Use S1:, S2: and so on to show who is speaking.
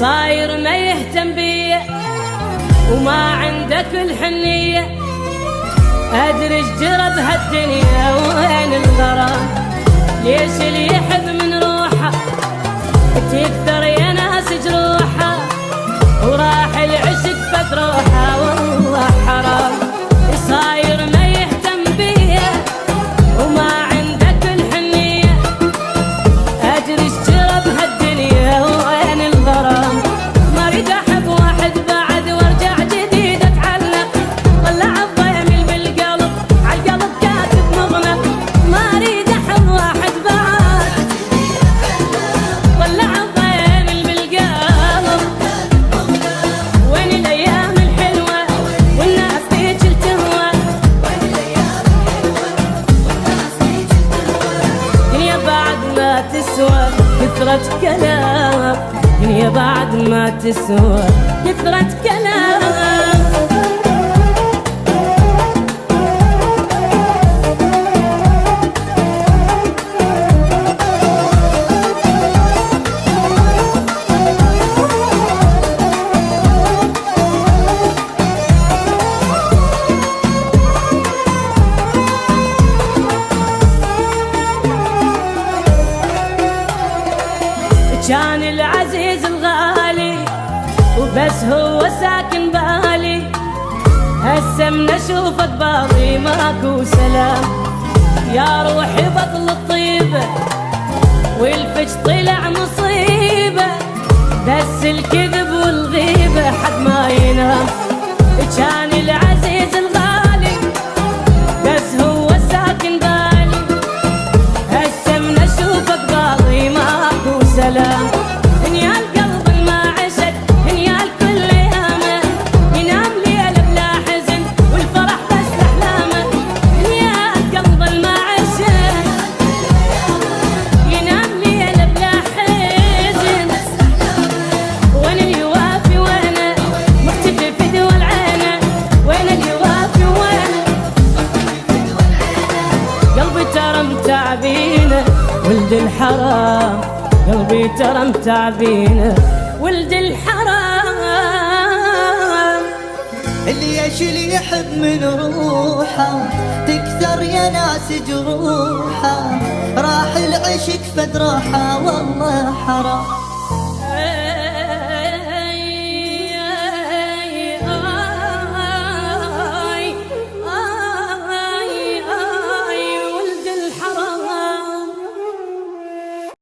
S1: صاير ما يهتم بيه وما عندك الحنية، أدري ايش جرى بهالدنيا وين الغرام. ليش اللي يحب من روحه تكثر يا ناس جروحه، وراح العشق فد روحه والله حرام. صاير ما يهتم بيه وما عندك الحنية، أدري ايش جرى بهالدنيا وين الغرام. ما اريد احب واحد بعد وارجع جديد اتعلق، طلع الضيمل بالقلب عالقلب كاتب مغلق. ما اريد احب واحد بعد طلع الضيمل بالقلب. وين الايام الحلوة والناس فيك التهوى، دنيا بعد ما تسوى كثرة كلام، دنيا بعد ما تسوى كثرة كلام. كان العزيز الغالي وبس هو ساكن بالي، هسه من اشوفك باقي ماكو سلام. يا روحي بطل الطيبة والفج طلع مصيبة، بس الكذب والغيبة حد ما ينام. كان العزيز الغالي بس هو ساكن بالي، هسه من اشوفك باقي ماكو سلام. دنيا القلب ما عشت دنيا الكل ايامه، ينام ليل بلا حزن والفرح بس احلامه. دنيا القلب ما عشت ينام ليل بلا حزن، وين اليوافي وانا مختفي في دول عينه. وين اليوافي وانا قلبي ترى متعبينه ولد الحرام، قلبي ترى متعبينه ولد الحرام.
S2: اللي يحب من روحه تكثر يا ناس جروحه، راح العشق فد راحه والله حرام.